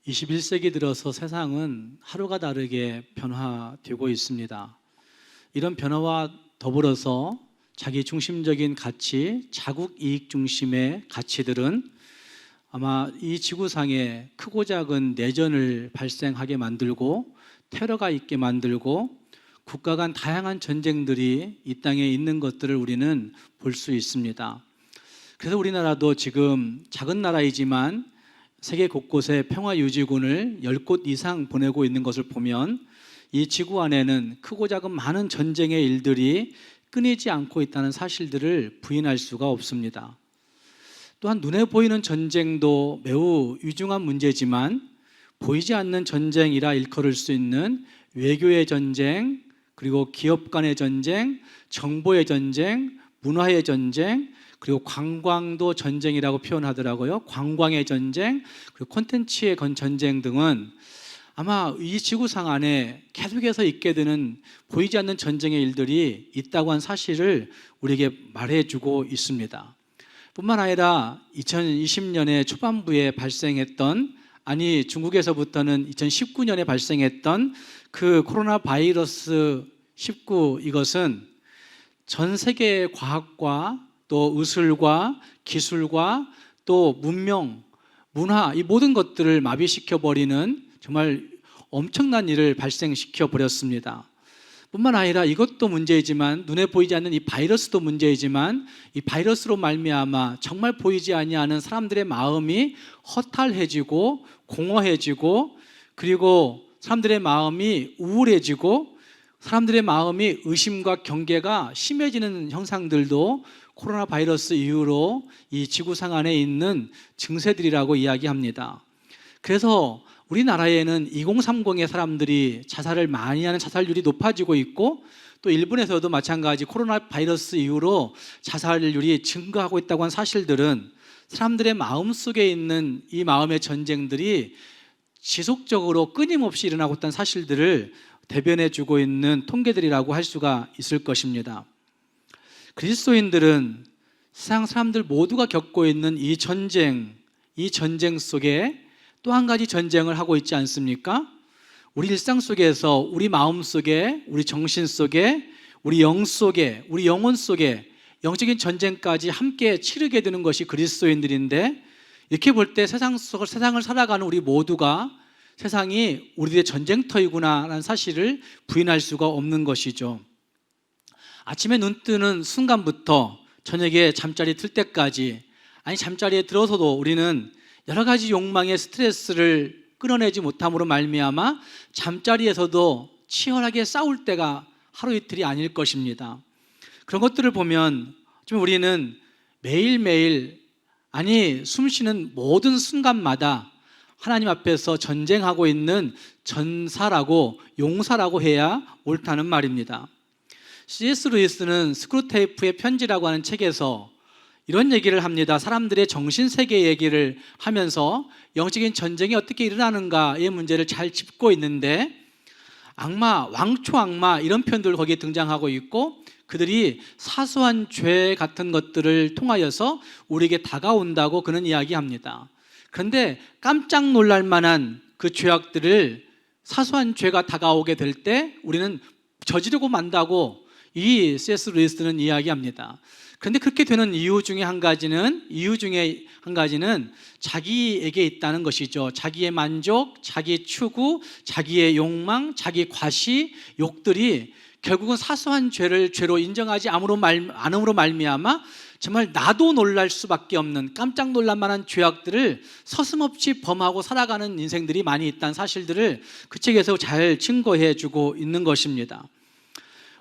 21세기 들어서 세상은 하루가 다르게 변화되고 있습니다. 이런 변화와 더불어서 자기 중심적인 가치, 자국 이익 중심의 가치들은 아마 이 지구상에 크고 작은 내전을 발생하게 만들고 테러가 있게 만들고 국가 간 다양한 전쟁들이 이 땅에 있는 것들을 우리는 볼 수 있습니다. 그래서 우리나라도 지금 작은 나라이지만 세계 곳곳에 평화유지군을 10곳 이상 보내고 있는 것을 보면 이 지구 안에는 크고 작은 많은 전쟁의 일들이 끊이지 않고 있다는 사실들을 부인할 수가 없습니다. 또한 눈에 보이는 전쟁도 매우 위중한 문제지만 보이지 않는 전쟁이라 일컬을 수 있는 외교의 전쟁, 그리고 기업 간의 전쟁, 정보의 전쟁, 문화의 전쟁, 그리고 관광도 전쟁이라고 표현하더라고요. 관광의 전쟁, 그리고 콘텐츠의 전쟁 등은 아마 이 지구상 안에 계속해서 있게 되는 보이지 않는 전쟁의 일들이 있다고 한 사실을 우리에게 말해주고 있습니다. 뿐만 아니라 2020년의 초반부에 발생했던, 아니 중국에서부터는 2019년에 발생했던 그 코로나 바이러스 19, 이것은 전 세계의 과학과 또 의술과 기술과 또 문명, 문화, 이 모든 것들을 마비시켜버리는 정말 엄청난 일을 발생시켜 버렸습니다. 뿐만 아니라 이것도 문제이지만, 눈에 보이지 않는 이 바이러스도 문제이지만, 이 바이러스로 말미암아 정말 보이지 아니하는 사람들의 마음이 허탈해지고 공허해지고, 그리고 사람들의 마음이 우울해지고 사람들의 마음이 의심과 경계가 심해지는 형상들도 코로나 바이러스 이후로 이 지구상 안에 있는 증세들이라고 이야기합니다. 그래서 우리나라에는 2030의 사람들이 자살을 많이 하는 자살률이 높아지고 있고, 또 일본에서도 마찬가지 코로나 바이러스 이후로 자살률이 증가하고 있다고 한 사실들은 사람들의 마음속에 있는 이 마음의 전쟁들이 지속적으로 끊임없이 일어나고 있다는 사실들을 대변해주고 있는 통계들이라고 할 수가 있을 것입니다. 그리스도인들은 세상 사람들 모두가 겪고 있는 이 전쟁 속에 또 한 가지 전쟁을 하고 있지 않습니까? 우리 일상 속에서 우리 마음 속에, 우리 정신 속에, 우리 영 속에, 우리 영혼 속에 영적인 전쟁까지 함께 치르게 되는 것이 그리스도인들인데, 이렇게 볼 때 세상을 살아가는 우리 모두가 세상이 우리들의 전쟁터이구나라는 사실을 부인할 수가 없는 것이죠. 아침에 눈 뜨는 순간부터 저녁에 잠자리 들 때까지, 아니 잠자리에 들어서도 우리는 여러 가지 욕망의 스트레스를 끌어내지 못함으로 말미암아 잠자리에서도 치열하게 싸울 때가 하루 이틀이 아닐 것입니다. 그런 것들을 보면 좀 우리는 매일매일, 아니 숨쉬는 모든 순간마다 하나님 앞에서 전쟁하고 있는 전사라고, 용사라고 해야 옳다는 말입니다. C.S. 루이스는 스크루테이프의 편지라고 하는 책에서 이런 얘기를 합니다. 사람들의 정신세계 얘기를 하면서 영적인 전쟁이 어떻게 일어나는가의 문제를 잘 짚고 있는데, 악마, 왕초 악마 이런 표현들 거기에 등장하고 있고, 그들이 사소한 죄 같은 것들을 통하여서 우리에게 다가온다고 그는 이야기합니다. 그런데 깜짝 놀랄 만한 그 죄악들을, 사소한 죄가 다가오게 될 때 우리는 저지르고 만다고 이 C.S. 루이스는 이야기합니다. 그런데 그렇게 되는 이유 중에 한 가지는 자기에게 있다는 것이죠. 자기의 만족, 자기 추구, 자기의 욕망, 자기 과시, 욕들이 결국은 사소한 죄를 죄로 인정하지 않음으로 말미암아 정말 나도 놀랄 수밖에 없는, 깜짝 놀랄 만한 죄악들을 서슴없이 범하고 살아가는 인생들이 많이 있다는 사실들을 그 책에서 잘 증거해 주고 있는 것입니다.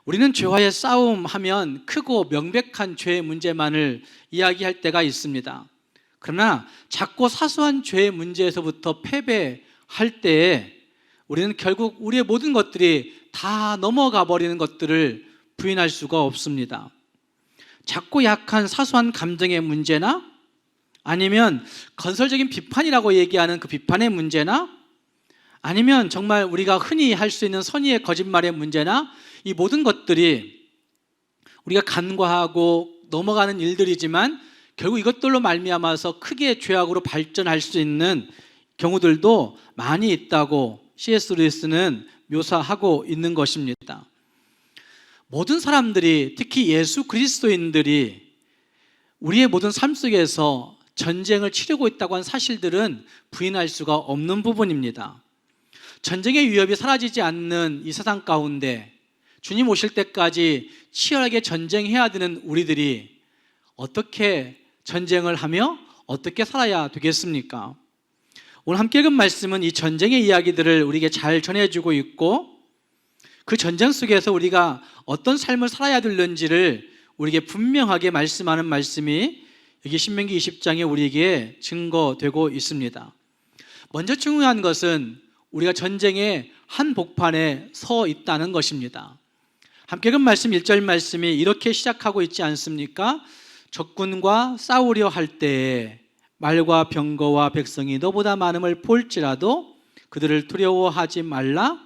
우리는 죄와의 싸움하면 크고 명백한 죄의 문제만을 이야기할 때가 있습니다. 그러나 작고 사소한 죄의 문제에서부터 패배할 때에 우리는 결국 우리의 모든 것들이 다 넘어가 버리는 것들을 부인할 수가 없습니다. 작고 약한 사소한 감정의 문제나, 아니면 건설적인 비판이라고 얘기하는 그 비판의 문제나, 아니면 정말 우리가 흔히 할 수 있는 선의의 거짓말의 문제나, 이 모든 것들이 우리가 간과하고 넘어가는 일들이지만 결국 이것들로 말미암아서 크게 죄악으로 발전할 수 있는 경우들도 많이 있다고 C.S. 루이스는 묘사하고 있는 것입니다. 모든 사람들이, 특히 예수 그리스도인들이 우리의 모든 삶 속에서 전쟁을 치르고 있다고 하는 사실들은 부인할 수가 없는 부분입니다. 전쟁의 위협이 사라지지 않는 이 세상 가운데 주님 오실 때까지 치열하게 전쟁해야 되는 우리들이 어떻게 전쟁을 하며 어떻게 살아야 되겠습니까? 오늘 함께 읽은 말씀은 이 전쟁의 이야기들을 우리에게 잘 전해주고 있고, 그 전쟁 속에서 우리가 어떤 삶을 살아야 되는지를 우리에게 분명하게 말씀하는 말씀이 여기 신명기 20장에 우리에게 증거되고 있습니다. 먼저 중요한 것은 우리가 전쟁의 한복판에 서 있다는 것입니다. 함께 읽은 말씀 1절 말씀이 이렇게 시작하고 있지 않습니까? 적군과 싸우려 할 때에 말과 병거와 백성이 너보다 많음을 볼지라도 그들을 두려워하지 말라.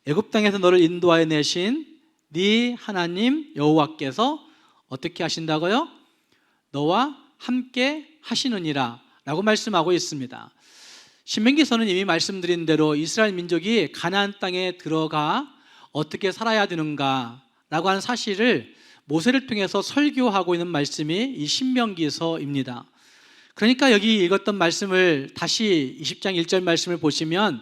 애굽 땅에서 너를 인도하여 내신 네 하나님 여호와께서 어떻게 하신다고요? 너와 함께 하시느니라 라고 말씀하고 있습니다. 신명기서는 이미 말씀드린 대로 이스라엘 민족이 가나안 땅에 들어가 어떻게 살아야 되는가 라고 하는 사실을 모세를 통해서 설교하고 있는 말씀이 이 신명기서입니다. 그러니까 여기 읽었던 말씀을 다시 20장 1절 말씀을 보시면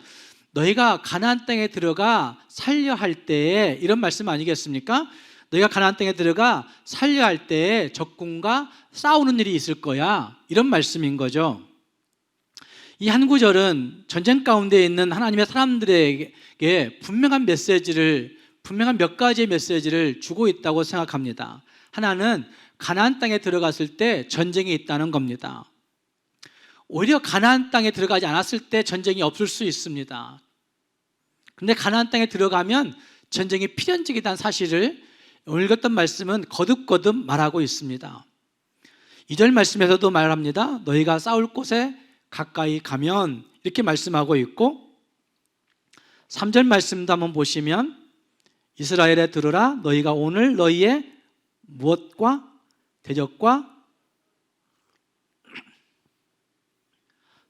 너희가 가나안 땅에 들어가 살려 할 때에, 이런 말씀 아니겠습니까? 너희가 가나안 땅에 들어가 살려 할 때에 적군과 싸우는 일이 있을 거야, 이런 말씀인 거죠. 이 한 구절은 전쟁 가운데 있는 하나님의 사람들에게 분명한 몇 가지의 메시지를 주고 있다고 생각합니다. 하나는 가나안 땅에 들어갔을 때 전쟁이 있다는 겁니다. 오히려 가나안 땅에 들어가지 않았을 때 전쟁이 없을 수 있습니다. 그런데 가나안 땅에 들어가면 전쟁이 필연적이라는 사실을 오늘 읽었던 말씀은 거듭거듭 말하고 있습니다. 2절 말씀에서도 말합니다. 너희가 싸울 곳에 가까이 가면, 이렇게 말씀하고 있고, 3절 말씀도 한번 보시면 이스라엘에 들으라. 너희가 오늘 너희의 무엇과 대적과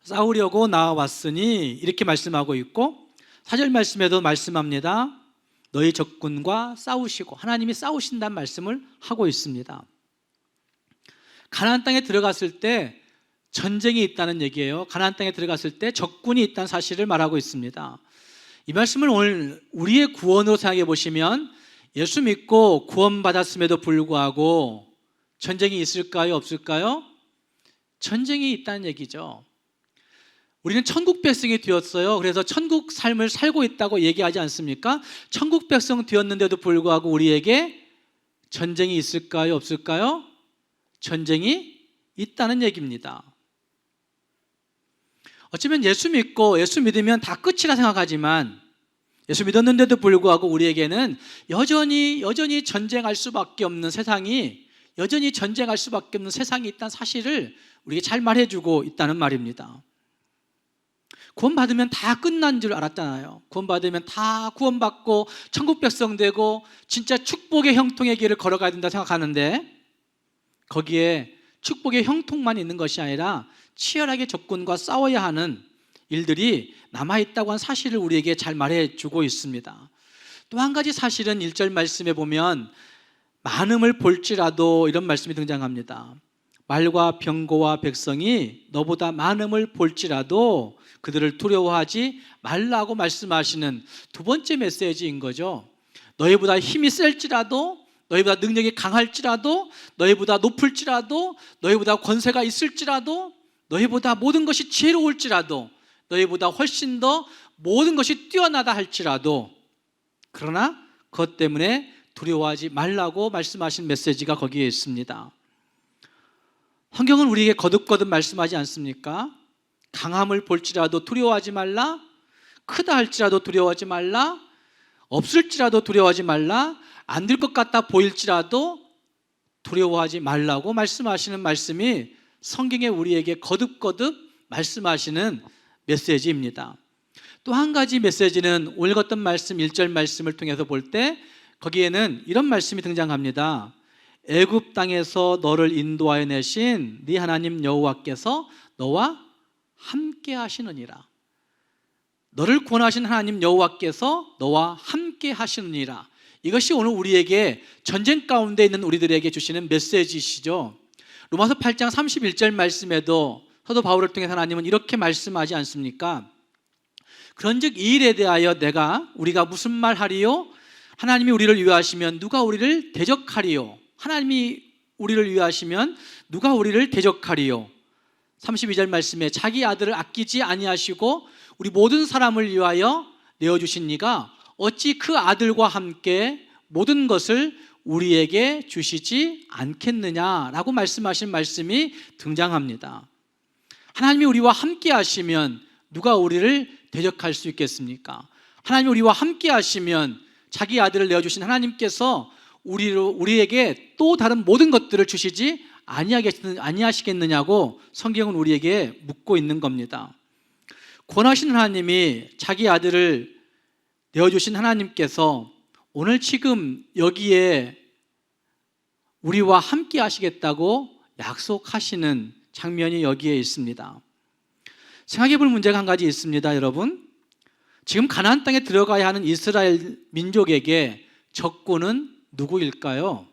싸우려고 나와왔으니, 이렇게 말씀하고 있고, 4절 말씀에도 말씀합니다. 너희 적군과 싸우시고, 하나님이 싸우신다는 말씀을 하고 있습니다. 가나안 땅에 들어갔을 때 전쟁이 있다는 얘기예요. 가나안 땅에 들어갔을 때 적군이 있다는 사실을 말하고 있습니다. 이 말씀을 오늘 우리의 구원으로 생각해 보시면, 예수 믿고 구원받았음에도 불구하고 전쟁이 있을까요? 없을까요? 전쟁이 있다는 얘기죠. 우리는 천국 백성이 되었어요. 그래서 천국 삶을 살고 있다고 얘기하지 않습니까? 천국 백성 되었는데도 불구하고 우리에게 전쟁이 있을까요? 없을까요? 전쟁이 있다는 얘기입니다. 어쩌면 예수 믿으면 다 끝이라 생각하지만, 예수 믿었는데도 불구하고 우리에게는 여전히 전쟁할 수밖에 없는 세상이, 여전히 전쟁할 수밖에 없는 세상이 있다는 사실을 우리에게 잘 말해주고 있다는 말입니다. 구원받으면 다 끝난 줄 알았잖아요. 구원받으면 다 구원받고 천국 백성 되고 진짜 축복의 형통의 길을 걸어가야 된다 생각하는데, 거기에 축복의 형통만 있는 것이 아니라 치열하게 적군과 싸워야 하는 일들이 남아있다고 하는 사실을 우리에게 잘 말해주고 있습니다. 또 한 가지 사실은 1절 말씀에 보면 많음을 볼지라도, 이런 말씀이 등장합니다. 말과 병거와 백성이 너보다 많음을 볼지라도 그들을 두려워하지 말라고 말씀하시는 두 번째 메시지인 거죠. 너희보다 힘이 셀지라도, 너희보다 능력이 강할지라도, 너희보다 높을지라도, 너희보다 권세가 있을지라도, 너희보다 모든 것이 지혜로울지라도, 너희보다 훨씬 더 모든 것이 뛰어나다 할지라도, 그러나 그것 때문에 두려워하지 말라고 말씀하신 메시지가 거기에 있습니다. 성경은 우리에게 거듭거듭 말씀하지 않습니까? 강함을 볼지라도 두려워하지 말라, 크다 할지라도 두려워하지 말라, 없을지라도 두려워하지 말라, 안 될 것 같다 보일지라도 두려워하지 말라고 말씀하시는 말씀이 성경에 우리에게 거듭거듭 말씀하시는 메시지입니다. 또 한 가지 메시지는 오늘 읽었던 말씀 1절 말씀을 통해서 볼 때 거기에는 이런 말씀이 등장합니다. 애굽 땅에서 너를 인도하여 내신 네 하나님 여호와께서 너와 함께 하시느니라. 너를 구원하신 하나님 여호와께서 너와 함께 하시느니라. 이것이 오늘 우리에게 전쟁 가운데 있는 우리들에게 주시는 메시지시죠. 로마서 8장 31절 말씀에도 사도 바울을 통해서 하나님은 이렇게 말씀하지 않습니까? 그런즉 이 일에 대하여 우리가 무슨 말하리요? 하나님이 우리를 위하시면 누가 우리를 대적하리요? 하나님이 우리를 위하시면 누가 우리를 대적하리요? 32절 말씀에 자기 아들을 아끼지 아니하시고 우리 모든 사람을 위하여 내어주신 이가 어찌 그 아들과 함께 모든 것을 우리에게 주시지 않겠느냐라고 말씀하신 말씀이 등장합니다. 하나님이 우리와 함께 하시면 누가 우리를 대적할 수 있겠습니까? 하나님이 우리와 함께 하시면 자기 아들을 내어주신 하나님께서 우리에게 또 다른 모든 것들을 주시지 아니하시겠느냐고 성경은 우리에게 묻고 있는 겁니다. 권하신 하나님이 자기 아들을 내어주신 하나님께서 오늘 지금 여기에 우리와 함께 하시겠다고 약속하시는 장면이 여기에 있습니다. 생각해 볼 문제가 한 가지 있습니다, 여러분. 지금 가나안 땅에 들어가야 하는 이스라엘 민족에게 적군은 누구일까요?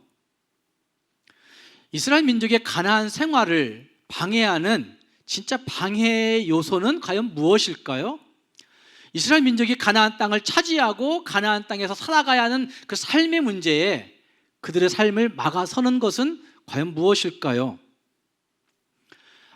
이스라엘 민족의 가나안 생활을 방해하는 진짜 방해의 요소는 과연 무엇일까요? 이스라엘 민족이 가나안 땅을 차지하고 가나안 땅에서 살아가야 하는 그 삶의 문제에 그들의 삶을 막아서는 것은 과연 무엇일까요?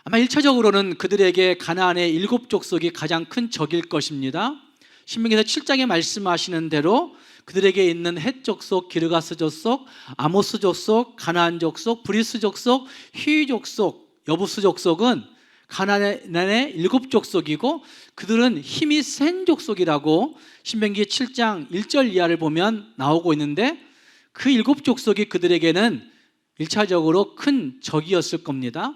아마 1차적으로는 그들에게 가나안의 7 족속이 가장 큰 적일 것입니다. 신명기서 7장에 말씀하시는 대로 그들에게 있는 헷 족속, 기르가스 족속, 아모스 족속, 가나안 족속, 브리스 족속, 히위 족속, 여부스 족속은 가나안의 7 족속이고 그들은 힘이 센 족속이라고 신명기 7장 1절 이하를 보면 나오고 있는데 그 7 족속이 그들에게는 1차적으로 큰 적이었을 겁니다.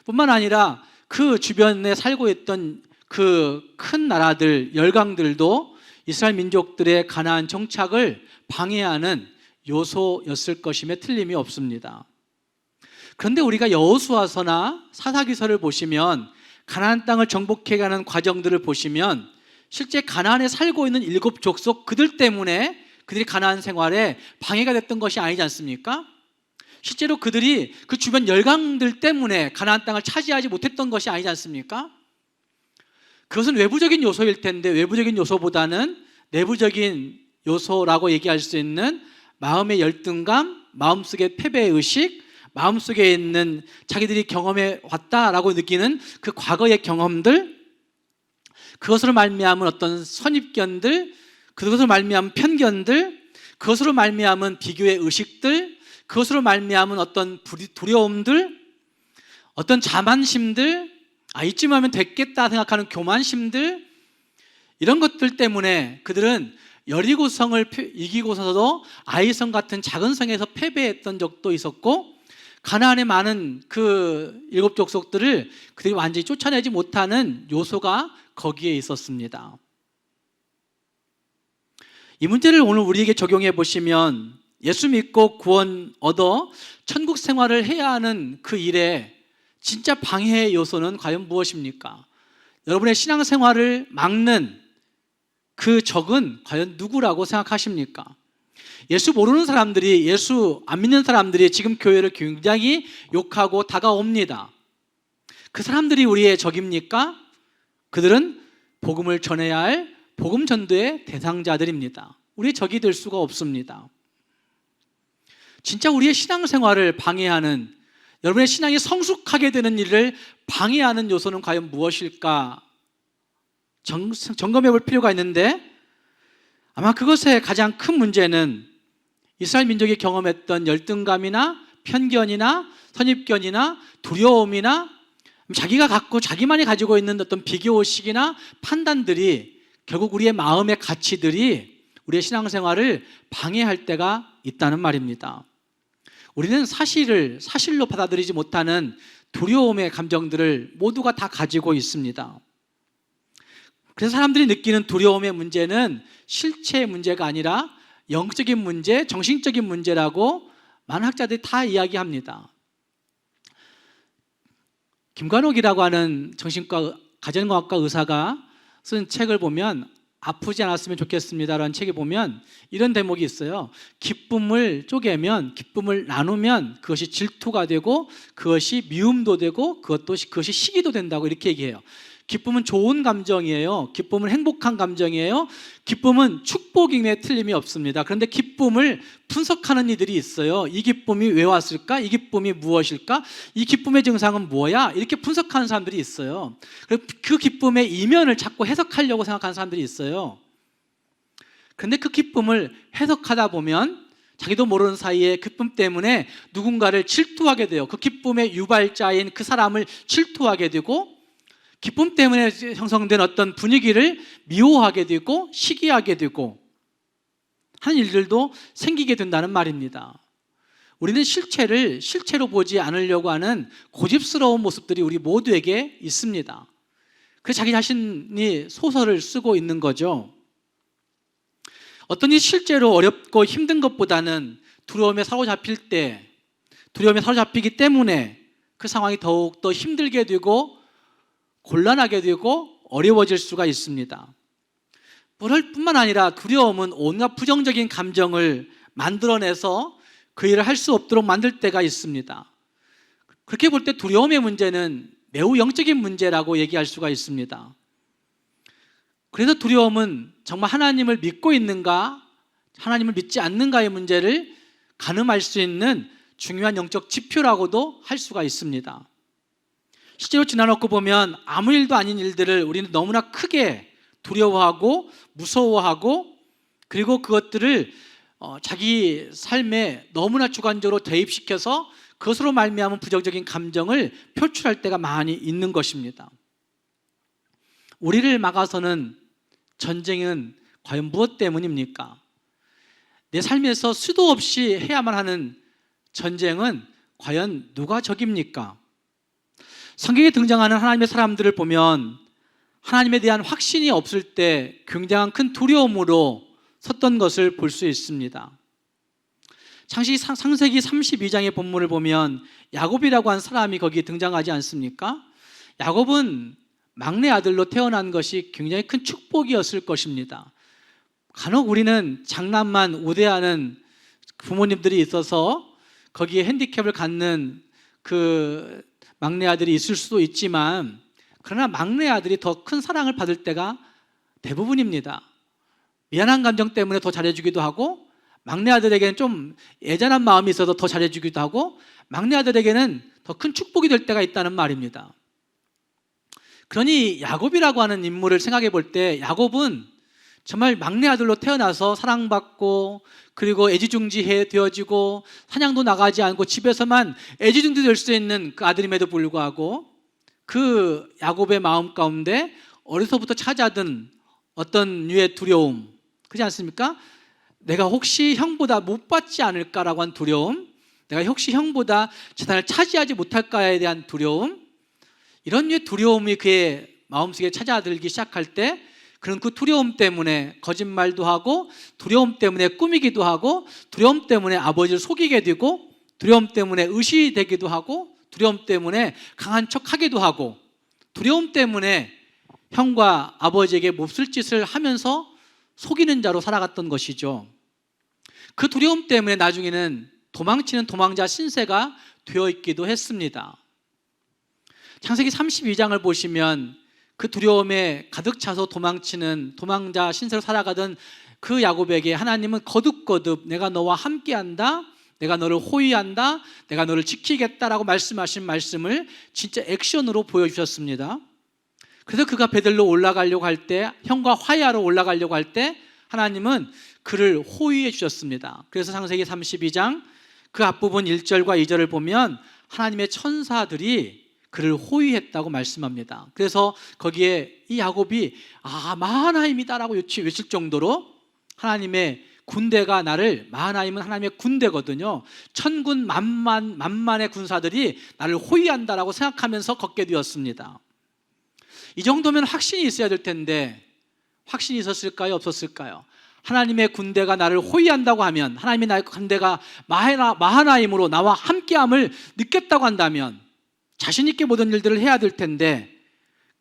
뿐만 아니라 그 주변에 살고 있던 그 큰 나라들, 열강들도 이스라엘 민족들의 가나안 정착을 방해하는 요소였을 것임에 틀림이 없습니다. 그런데 우리가 여호수아서나 사사기서를 보시면 가나안 땅을 정복해가는 과정들을 보시면 실제 가나안에 살고 있는 7 족속 그들 때문에 그들이 가나안 생활에 방해가 됐던 것이 아니지 않습니까? 실제로 그들이 그 주변 열강들 때문에 가나안 땅을 차지하지 못했던 것이 아니지 않습니까? 그것은 외부적인 요소일 텐데 외부적인 요소보다는 내부적인 요소라고 얘기할 수 있는 마음의 열등감, 마음속의 패배의식, 마음속에 있는 자기들이 경험해 왔다라고 느끼는 그 과거의 경험들, 그것으로 말미암은 어떤 선입견들, 그것으로 말미암은 편견들, 그것으로 말미암은 비교의 의식들, 그것으로 말미암은 어떤 두려움들, 어떤 자만심들, 이쯤 하면 됐겠다 생각하는 교만심들, 이런 것들 때문에 그들은 여리고성을 이기고서도 아이성 같은 작은 성에서 패배했던 적도 있었고 가나안의 많은 그 7 족속들을 그들이 완전히 쫓아내지 못하는 요소가 거기에 있었습니다. 이 문제를 오늘 우리에게 적용해 보시면 예수 믿고 구원 얻어 천국 생활을 해야 하는 그 일에 진짜 방해의 요소는 과연 무엇입니까? 여러분의 신앙생활을 막는 그 적은 과연 누구라고 생각하십니까? 예수 모르는 사람들이, 예수 안 믿는 사람들이 지금 교회를 굉장히 욕하고 다가옵니다. 그 사람들이 우리의 적입니까? 그들은 복음을 전해야 할 복음 전도의 대상자들입니다. 우리의 적이 될 수가 없습니다. 진짜 우리의 신앙생활을 방해하는, 여러분의 신앙이 성숙하게 되는 일을 방해하는 요소는 과연 무엇일까? 점검해 볼 필요가 있는데 아마 그것의 가장 큰 문제는 이스라엘 민족이 경험했던 열등감이나 편견이나 선입견이나 두려움이나 자기만이 가지고 있는 어떤 비교의식이나 판단들이 결국 우리의 마음의 가치들이 우리의 신앙생활을 방해할 때가 있다는 말입니다. 우리는 사실로 받아들이지 못하는 두려움의 감정들을 모두가 다 가지고 있습니다. 그래서 사람들이 느끼는 두려움의 문제는 실체의 문제가 아니라 영적인 문제, 정신적인 문제라고 많은 학자들이 다 이야기합니다. 김관옥이라고 하는 정신과 가정의학과 의사가 쓴 책을 보면 아프지 않았으면 좋겠습니다라는 책에 보면 이런 대목이 있어요. 기쁨을 쪼개면, 기쁨을 나누면 그것이 질투가 되고 그것이 미움도 되고 그것이 시기도 된다고 이렇게 얘기해요. 기쁨은 좋은 감정이에요. 기쁨은 행복한 감정이에요. 기쁨은 축복임에 틀림이 없습니다. 그런데 기쁨을 분석하는 이들이 있어요. 이 기쁨이 왜 왔을까? 이 기쁨이 무엇일까? 이 기쁨의 증상은 뭐야? 이렇게 분석하는 사람들이 있어요. 그 기쁨의 이면을 자꾸 해석하려고 생각하는 사람들이 있어요. 그런데 그 기쁨을 해석하다 보면 자기도 모르는 사이에 기쁨 때문에 누군가를 질투하게 돼요. 그 기쁨의 유발자인 그 사람을 질투하게 되고 기쁨 때문에 형성된 어떤 분위기를 미워하게 되고 시기하게 되고 하는 일들도 생기게 된다는 말입니다. 우리는 실체를 실체로 보지 않으려고 하는 고집스러운 모습들이 우리 모두에게 있습니다. 그래서 자기 자신이 소설을 쓰고 있는 거죠. 어떤 일이 실제로 어렵고 힘든 것보다는 두려움에 사로잡히기 때문에 그 상황이 더욱더 힘들게 되고 곤란하게 되고 어려워질 수가 있습니다. 뿐만 아니라 두려움은 온갖 부정적인 감정을 만들어내서 그 일을 할 수 없도록 만들 때가 있습니다. 그렇게 볼 때 두려움의 문제는 매우 영적인 문제라고 얘기할 수가 있습니다. 그래서 두려움은 정말 하나님을 믿고 있는가, 하나님을 믿지 않는가의 문제를 가늠할 수 있는 중요한 영적 지표라고도 할 수가 있습니다. 실제로 지나놓고 보면 아무 일도 아닌 일들을 우리는 너무나 크게 두려워하고 무서워하고 그리고 그것들을 자기 삶에 너무나 주관적으로 대입시켜서 그것으로 말미암은 부정적인 감정을 표출할 때가 많이 있는 것입니다. 우리를 막아서는 전쟁은 과연 무엇 때문입니까? 내 삶에서 수도 없이 해야만 하는 전쟁은 과연 누가 적입니까? 성경에 등장하는 하나님의 사람들을 보면 하나님에 대한 확신이 없을 때 굉장한 큰 두려움으로 섰던 것을 볼 수 있습니다. 창세기 32장의 본문을 보면 야곱이라고 한 사람이 거기에 등장하지 않습니까? 야곱은 막내 아들로 태어난 것이 굉장히 큰 축복이었을 것입니다. 간혹 우리는 장남만 우대하는 부모님들이 있어서 거기에 핸디캡을 갖는 그 막내 아들이 있을 수도 있지만 그러나 막내 아들이 더 큰 사랑을 받을 때가 대부분입니다. 미안한 감정 때문에 더 잘해주기도 하고 막내 아들에게는 좀 애잔한 마음이 있어서 더 잘해주기도 하고 막내 아들에게는 더 큰 축복이 될 때가 있다는 말입니다. 그러니 야곱이라고 하는 인물을 생각해 볼 때 야곱은 정말 막내 아들로 태어나서 사랑받고 그리고 애지중지 되어지고 사냥도 나가지 않고 집에서만 애지중지 될 수 있는 그 아들임에도 불구하고 그 야곱의 마음 가운데 어려서부터 찾아든 어떤 류의 두려움, 그렇지 않습니까? 내가 혹시 형보다 못 받지 않을까라고 한 두려움, 내가 혹시 형보다 재산을 차지하지 못할까에 대한 두려움, 이런 류의 두려움이 그의 마음속에 찾아들기 시작할 때 그런 그 두려움 때문에 거짓말도 하고 두려움 때문에 꾸미기도 하고 두려움 때문에 아버지를 속이게 되고 두려움 때문에 의시되기도 하고 두려움 때문에 강한 척하기도 하고 두려움 때문에 형과 아버지에게 몹쓸 짓을 하면서 속이는 자로 살아갔던 것이죠. 그 두려움 때문에 나중에는 도망치는 도망자 신세가 되어 있기도 했습니다. 창세기 32장을 보시면 그 두려움에 가득 차서 도망치는 도망자 신세로 살아가던 그 야곱에게 하나님은 거듭거듭 내가 너와 함께한다, 내가 너를 호위한다, 내가 너를 지키겠다라고 말씀하신 말씀을 진짜 액션으로 보여주셨습니다. 그래서 그가 베들로 올라가려고 할 때, 형과 화해하러 올라가려고 할 때 하나님은 그를 호위해 주셨습니다. 그래서 창세기 32장 그 앞부분 1절과 2절을 보면 하나님의 천사들이 그를 호위했다고 말씀합니다. 그래서 거기에 이 야곱이 마하나임이다라고 외칠 정도로 하나님의 군대가 나를, 마하나임은 하나님의 군대거든요. 천군 만만의 군사들이 나를 호위한다라고 생각하면서 걷게 되었습니다. 이 정도면 확신이 있어야 될 텐데 확신이 있었을까요? 없었을까요? 하나님의 군대가 나를 호위한다고 하면, 하나님의 나의 군대가 마하나임으로 나와 함께함을 느꼈다고 한다면 자신 있게 모든 일들을 해야 될 텐데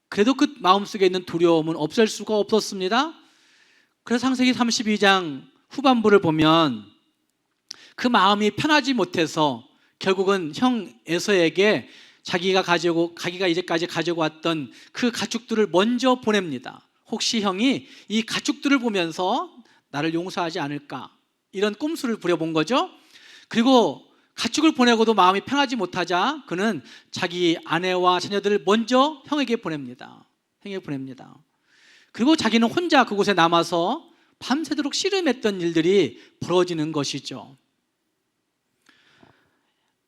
그래도 그 마음속에 있는 두려움은 없앨 수가 없었습니다. 그래서 창세기 32장 후반부를 보면 그 마음이 편하지 못해서 결국은 형 에서에게 자기가 이제까지 가지고 왔던 그 가축들을 먼저 보냅니다. 혹시 형이 이 가축들을 보면서 나를 용서하지 않을까, 이런 꼼수를 부려본 거죠. 그리고 가축을 보내고도 마음이 편하지 못하자 그는 자기 아내와 자녀들을 먼저 형에게 보냅니다. 그리고 자기는 혼자 그곳에 남아서 밤새도록 씨름했던 일들이 벌어지는 것이죠.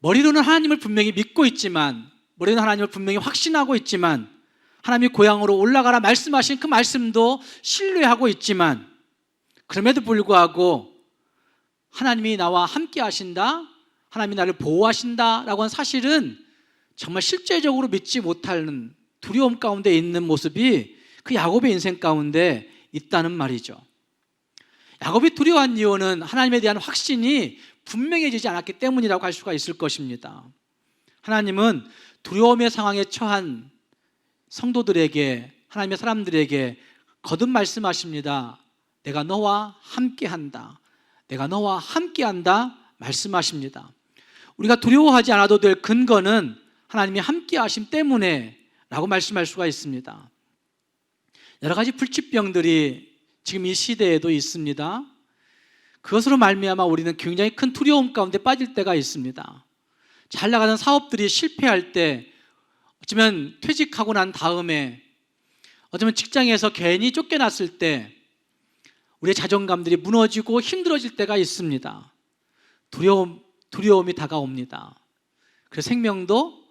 머리로는 하나님을 분명히 믿고 있지만, 머리로는 하나님을 분명히 확신하고 있지만, 하나님이 고향으로 올라가라 말씀하신 그 말씀도 신뢰하고 있지만, 그럼에도 불구하고 하나님이 나와 함께 하신다, 하나님이 나를 보호하신다 라고 하는 사실은 정말 실제적으로 믿지 못하는 두려움 가운데 있는 모습이 그 야곱의 인생 가운데 있다는 말이죠. 야곱이 두려워한 이유는 하나님에 대한 확신이 분명해지지 않았기 때문이라고 할 수가 있을 것입니다. 하나님은 두려움의 상황에 처한 성도들에게, 하나님의 사람들에게 거듭 말씀하십니다. 내가 너와 함께한다. 내가 너와 함께한다 말씀하십니다. 우리가 두려워하지 않아도 될 근거는 하나님이 함께하심 때문에 라고 말씀할 수가 있습니다. 여러 가지 불치병들이 지금 이 시대에도 있습니다. 그것으로 말미암아 우리는 굉장히 큰 두려움 가운데 빠질 때가 있습니다. 잘 나가는 사업들이 실패할 때, 어쩌면 퇴직하고 난 다음에, 어쩌면 직장에서 괜히 쫓겨났을 때 우리의 자존감들이 무너지고 힘들어질 때가 있습니다. 두려움이 다가옵니다. 그래서 생명도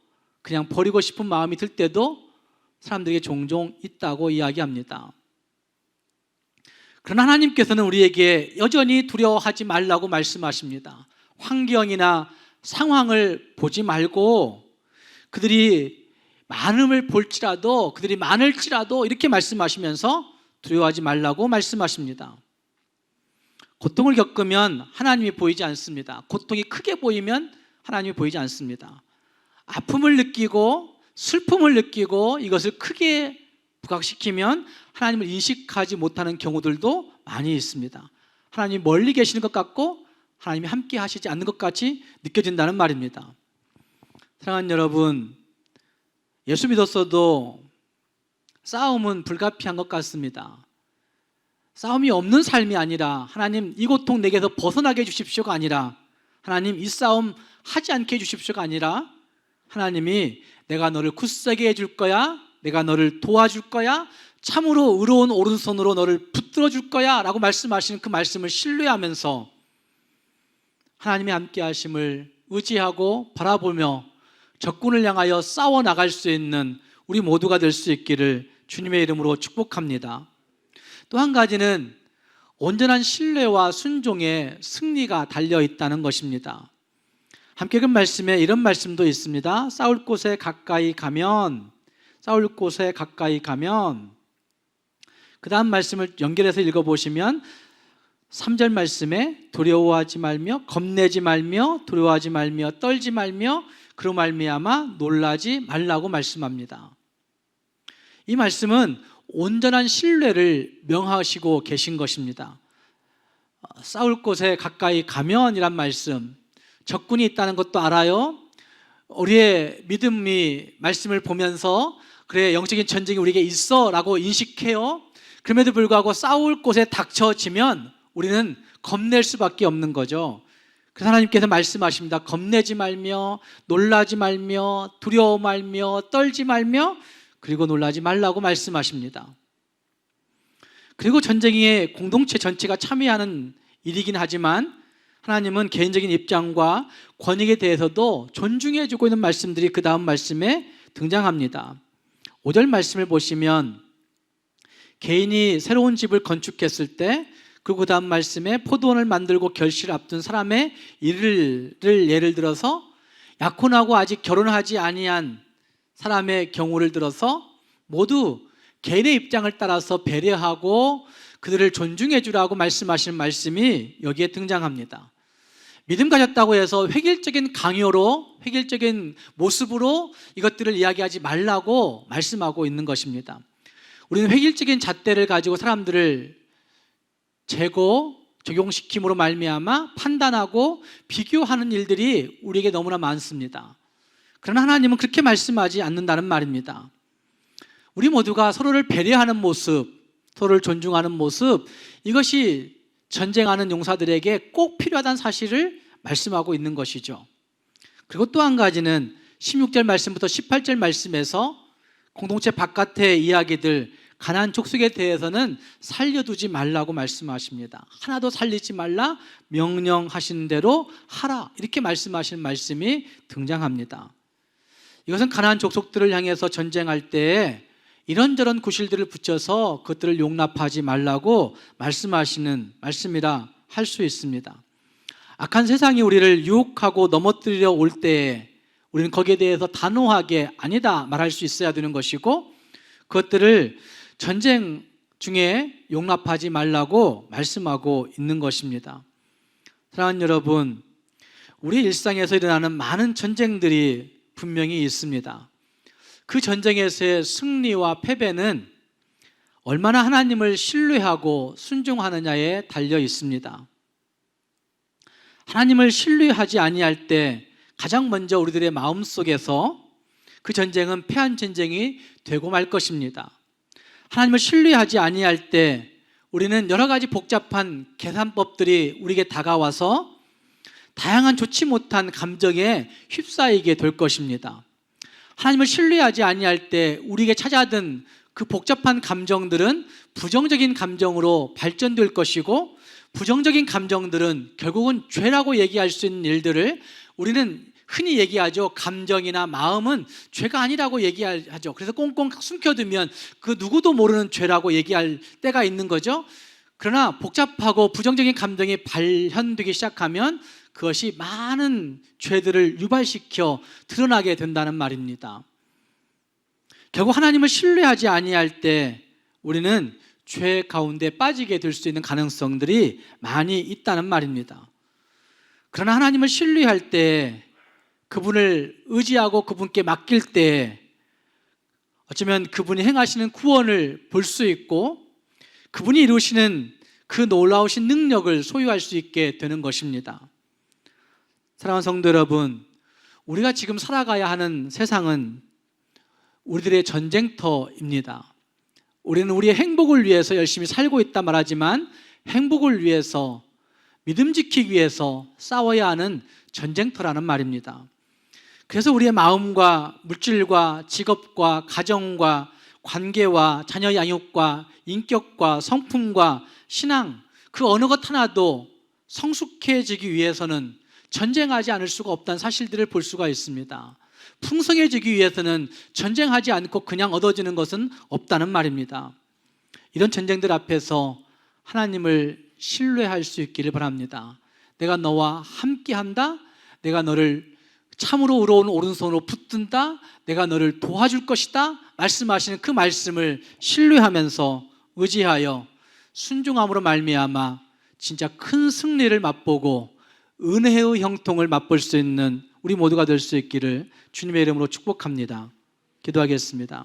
그냥 버리고 싶은 마음이 들 때도 사람들에게 종종 있다고 이야기합니다. 그러나 하나님께서는 우리에게 여전히 두려워하지 말라고 말씀하십니다. 환경이나 상황을 보지 말고 그들이 많을지라도 이렇게 말씀하시면서 두려워하지 말라고 말씀하십니다. 고통을 겪으면 하나님이 보이지 않습니다. 고통이 크게 보이면 하나님이 보이지 않습니다. 아픔을 느끼고 슬픔을 느끼고 이것을 크게 부각시키면 하나님을 인식하지 못하는 경우들도 많이 있습니다. 하나님이 멀리 계시는 것 같고 하나님이 함께 하시지 않는 것 같이 느껴진다는 말입니다. 사랑하는 여러분, 예수 믿었어도 싸움은 불가피한 것 같습니다. 싸움이 없는 삶이 아니라 하나님 이 고통 내게서 벗어나게 해주십시오가 아니라, 하나님 이 싸움 하지 않게 해주십시오가 아니라, 하나님이 내가 너를 굳세게 해줄 거야, 내가 너를 도와줄 거야, 참으로 의로운 오른손으로 너를 붙들어 줄 거야 라고 말씀하시는 그 말씀을 신뢰하면서 하나님의 함께 하심을 의지하고 바라보며 적군을 향하여 싸워 나갈 수 있는 우리 모두가 될 수 있기를 주님의 이름으로 축복합니다. 또 한 가지는 온전한 신뢰와 순종의 승리가 달려 있다는 것입니다. 함께 읽은 말씀에 이런 말씀도 있습니다. 싸울 곳에 가까이 가면, 그 다음 말씀을 연결해서 읽어보시면 3절 말씀에 두려워하지 말며 겁내지 말며 두려워하지 말며 떨지 말며 그로 말미암아 놀라지 말라고 말씀합니다. 이 말씀은 온전한 신뢰를 명하시고 계신 것입니다. 싸울 곳에 가까이 가면 이란 말씀, 적군이 있다는 것도 알아요. 우리의 믿음이 말씀을 보면서 그래 영적인 전쟁이 우리에게 있어 라고 인식해요. 그럼에도 불구하고 싸울 곳에 닥쳐지면 우리는 겁낼 수밖에 없는 거죠. 그래서 하나님께서 말씀하십니다. 겁내지 말며 놀라지 말며 두려워 말며 떨지 말며 그리고 놀라지 말라고 말씀하십니다. 그리고 전쟁에 공동체 전체가 참여하는 일이긴 하지만 하나님은 개인적인 입장과 권익에 대해서도 존중해 주고 있는 말씀들이 그 다음 말씀에 등장합니다. 5절 말씀을 보시면 개인이 새로운 집을 건축했을 때 그 다음 말씀에 포도원을 만들고 결실을 앞둔 사람의 일을 예를 들어서 약혼하고 아직 결혼하지 아니한 사람의 경우를 들어서 모두 개인의 입장을 따라서 배려하고 그들을 존중해 주라고 말씀하시는 말씀이 여기에 등장합니다. 믿음 가졌다고 해서 획일적인 강요로, 획일적인 모습으로 이것들을 이야기하지 말라고 말씀하고 있는 것입니다. 우리는 획일적인 잣대를 가지고 사람들을 재고 적용시킴으로 말미암아 판단하고 비교하는 일들이 우리에게 너무나 많습니다. 그러나 하나님은 그렇게 말씀하지 않는다는 말입니다. 우리 모두가 서로를 배려하는 모습, 서로를 존중하는 모습, 이것이 전쟁하는 용사들에게 꼭 필요하다는 사실을 말씀하고 있는 것이죠. 그리고 또 한 가지는 16절 말씀부터 18절 말씀에서 공동체 바깥의 이야기들, 가나안 족속에 대해서는 살려두지 말라고 말씀하십니다. 하나도 살리지 말라, 명령하신 대로 하라, 이렇게 말씀하시는 말씀이 등장합니다. 이것은 가나안 족속들을 향해서 전쟁할 때에 이런저런 구실들을 붙여서 그것들을 용납하지 말라고 말씀하시는 말씀이라 할 수 있습니다. 악한 세상이 우리를 유혹하고 넘어뜨리려 올 때에 우리는 거기에 대해서 단호하게 아니다 말할 수 있어야 되는 것이고, 그것들을 전쟁 중에 용납하지 말라고 말씀하고 있는 것입니다. 사랑하는 여러분, 우리 일상에서 일어나는 많은 전쟁들이 분명히 있습니다. 그 전쟁에서의 승리와 패배는 얼마나 하나님을 신뢰하고 순종하느냐에 달려 있습니다. 하나님을 신뢰하지 아니할 때 가장 먼저 우리들의 마음속에서 그 전쟁은 패한 전쟁이 되고 말 것입니다. 하나님을 신뢰하지 아니할 때 우리는 여러 가지 복잡한 계산법들이 우리에게 다가와서 다양한 좋지 못한 감정에 휩싸이게 될 것입니다. 하나님을 신뢰하지 아니할 때 우리에게 찾아든 그 복잡한 감정들은 부정적인 감정으로 발전될 것이고, 부정적인 감정들은 결국은 죄라고 얘기할 수 있는 일들을 우리는 흔히 얘기하죠. 감정이나 마음은 죄가 아니라고 얘기하죠. 그래서 꽁꽁 숨겨두면 그 누구도 모르는 죄라고 얘기할 때가 있는 거죠. 그러나 복잡하고 부정적인 감정이 발현되기 시작하면 그것이 많은 죄들을 유발시켜 드러나게 된다는 말입니다. 결국 하나님을 신뢰하지 아니할 때 우리는 죄 가운데 빠지게 될 수 있는 가능성들이 많이 있다는 말입니다. 그러나 하나님을 신뢰할 때, 그분을 의지하고 그분께 맡길 때 어쩌면 그분이 행하시는 구원을 볼 수 있고 그분이 이루시는 그 놀라우신 능력을 소유할 수 있게 되는 것입니다. 사랑하는 성도 여러분, 우리가 지금 살아가야 하는 세상은 우리들의 전쟁터입니다. 우리는 우리의 행복을 위해서 열심히 살고 있다 말하지만 행복을 위해서, 믿음 지키기 위해서 싸워야 하는 전쟁터라는 말입니다. 그래서 우리의 마음과 물질과 직업과 가정과 관계와 자녀 양육과 인격과 성품과 신앙, 그 어느 것 하나도 성숙해지기 위해서는 전쟁하지 않을 수가 없다는 사실들을 볼 수가 있습니다. 풍성해지기 위해서는 전쟁하지 않고 그냥 얻어지는 것은 없다는 말입니다. 이런 전쟁들 앞에서 하나님을 신뢰할 수 있기를 바랍니다. 내가 너와 함께한다, 내가 너를 참으로 의로운 오른손으로 붙든다, 내가 너를 도와줄 것이다 말씀하시는 그 말씀을 신뢰하면서 의지하여 순종함으로 말미암아 진짜 큰 승리를 맛보고 은혜의 형통을 맛볼 수 있는 우리 모두가 될 수 있기를 주님의 이름으로 축복합니다. 기도하겠습니다.